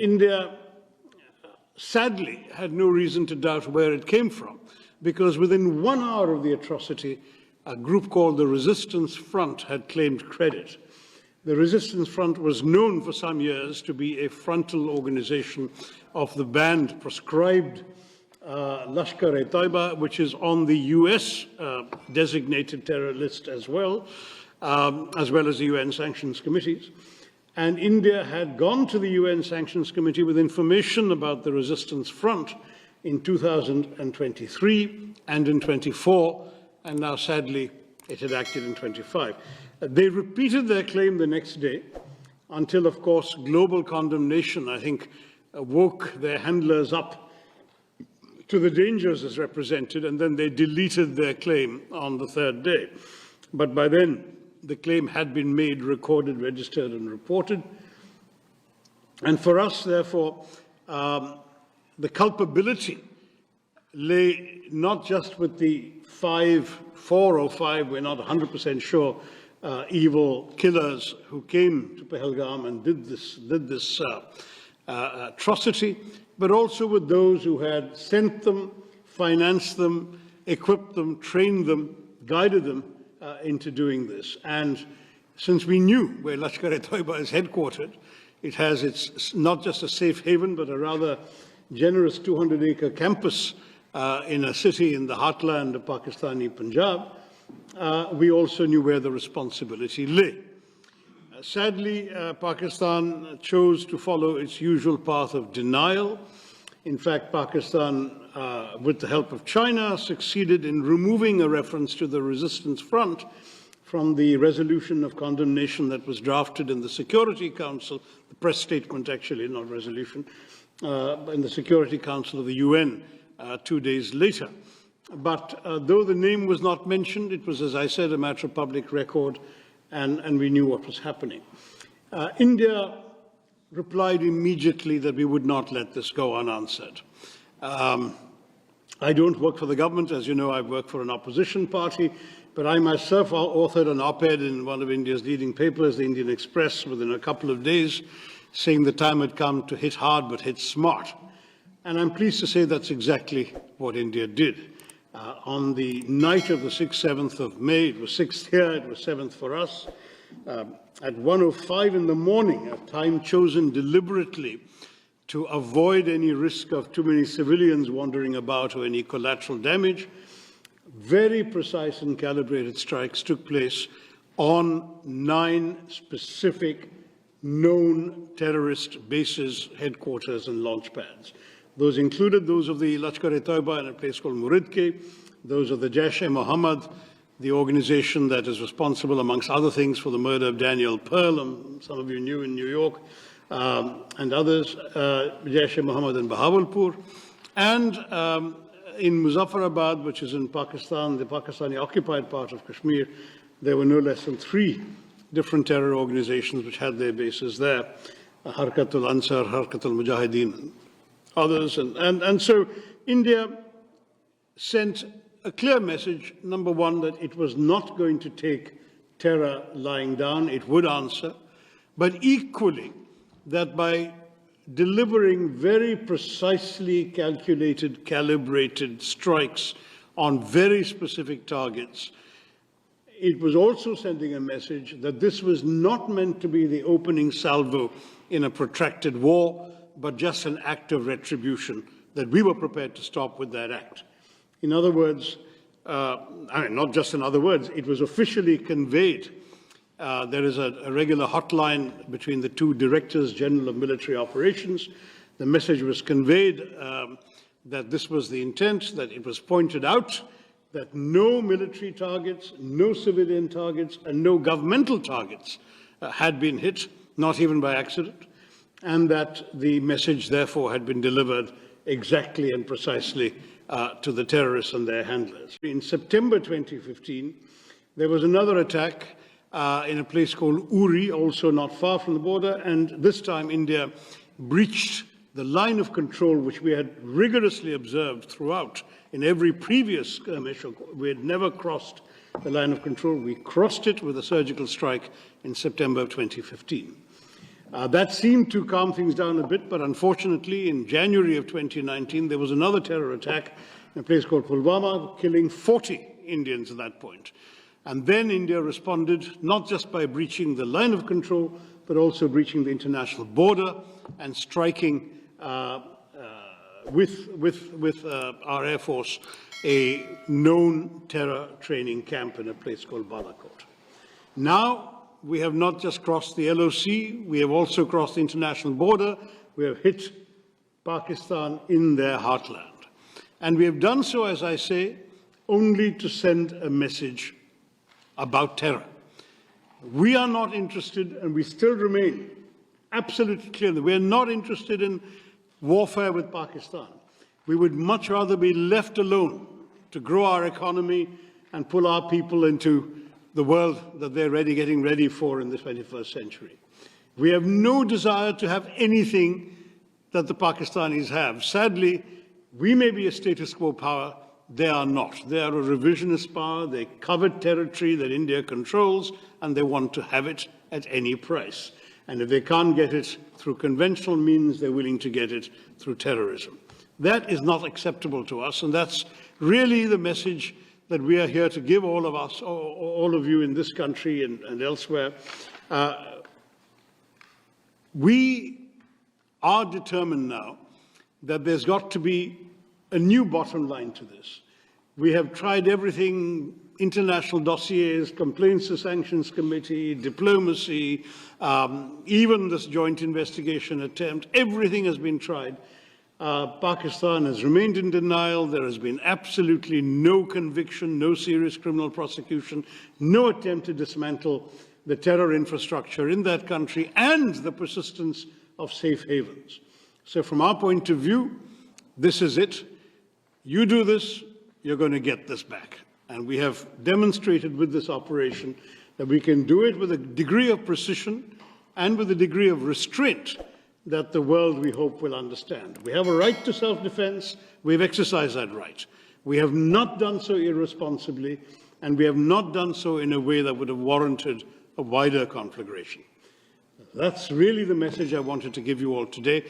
India sadly had no reason to doubt where it came from, because within 1 hour of the atrocity, a group called the Resistance Front had claimed credit. The Resistance Front was known for some years to be a frontal organization of the banned proscribed Lashkar-e-Taiba, which is on the US designated terror list as well as the UN sanctions committees. And India had gone to the UN Sanctions Committee with information about the Resistance Front in 2023 and in 24, and now sadly it had acted in 25. They repeated their claim the next day until, of course, global condemnation, I think, woke their handlers up to the dangers as represented, and then they deleted their claim on the third day. But by then, the claim had been made, recorded, registered, and reported. And for us, therefore, the culpability lay not just with the 4 or 5, we're not 100% sure, evil killers who came to Pahalgam and did this atrocity, but also with those who had sent them, financed them, equipped them, trained them, guided them into doing this. And since we knew where Lashkar-e-Taiba is headquartered, it has its not just a safe haven, but a rather generous 200-acre campus in a city in the heartland of Pakistani Punjab. We also knew where the responsibility lay. Sadly, Pakistan chose to follow its usual path of denial. In fact, Pakistan, with the help of China, succeeded in removing a reference to the Resistance Front from the resolution of condemnation that was drafted in the Security Council, the press statement actually, not resolution, in the Security Council of the UN 2 days later. But though the name was not mentioned, it was, as I said, a matter of public record, and we knew what was happening. India replied immediately that we would not let this go unanswered. I don't work for the government. As you know, I work for an opposition party, but I myself authored an op-ed in one of India's leading papers, the Indian Express, within a couple of days, saying the time had come to hit hard but hit smart. And I'm pleased to say that's exactly what India did. On the night of the 6th, 7th of May, it was 6th here, it was 7th for us, at 1:05 in the morning, a time chosen deliberately to avoid any risk of too many civilians wandering about or any collateral damage, very precise and calibrated strikes took place on 9 specific known terrorist bases, headquarters, and launch pads. Those included those of the Lashkar-e-Taiba in a place called Muridke, those of the Jaish-e-Mohammed, the organization that is responsible, amongst other things, for the murder of Daniel Pearl, some of you knew in New York, and others, Jaish-e-Mohammed in Bahawalpur, and in Muzaffarabad, which is in Pakistan, the Pakistani-occupied part of Kashmir, there were no less than 3 different terror organizations which had their bases there, Harkatul Ansar, Harkatul Mujahideen, others. And so India sent a clear message, number one, that it was not going to take terror lying down, it would answer, but equally that by delivering very precisely calculated, calibrated strikes on very specific targets, it was also sending a message that this was not meant to be the opening salvo in a protracted war, but just an act of retribution, that we were prepared to stop with that act. In other words, not just in other words, it was officially conveyed. There is a regular hotline between the 2 Directors General of Military Operations. The message was conveyed that this was the intent, that it was pointed out that no military targets, no civilian targets, and no governmental targets had been hit, not even by accident, and that the message, therefore, had been delivered exactly and precisely to the terrorists and their handlers. In September 2015, there was another attack in a place called Uri, also not far from the border, and this time India breached the line of control which we had rigorously observed throughout in every previous skirmish. We had never crossed the line of control. We crossed it with a surgical strike in September of 2015. That seemed to calm things down a bit, but unfortunately, in January of 2019, there was another terror attack in a place called Pulwama, killing 40 Indians at that point. And then India responded not just by breaching the line of control, but also breaching the international border and striking with our Air Force a known terror training camp in a place called Balakot. Now, we have not just crossed the LOC, we have also crossed the international border. We have hit Pakistan in their heartland. And we have done so, as I say, only to send a message about terror. We are not interested, and we still remain absolutely clear that we are not interested in warfare with Pakistan. We would much rather be left alone to grow our economy and pull our people into the world that they're getting ready for in the 21st century. We have no desire to have anything that the Pakistanis have. Sadly, we may be a status quo power, they are not. They are a revisionist power, they covet territory that India controls, and they want to have it at any price. And if they can't get it through conventional means, they're willing to get it through terrorism. That is not acceptable to us, and that's really the message that we are here to give all of us, all of you in this country and elsewhere. We are determined now that there's got to be a new bottom line to this. We have tried everything, international dossiers, complaints to sanctions committee, diplomacy, even this joint investigation attempt, everything has been tried. Pakistan has remained in denial. There has been absolutely no conviction, no serious criminal prosecution, no attempt to dismantle the terror infrastructure in that country and the persistence of safe havens. So from our point of view, this is it. You do this, you're going to get this back. And we have demonstrated with this operation that we can do it with a degree of precision and with a degree of restraint that the world, we hope, will understand. We have a right to self-defense. We've exercised that right. We have not done so irresponsibly, and we have not done so in a way that would have warranted a wider conflagration. That's really the message I wanted to give you all today.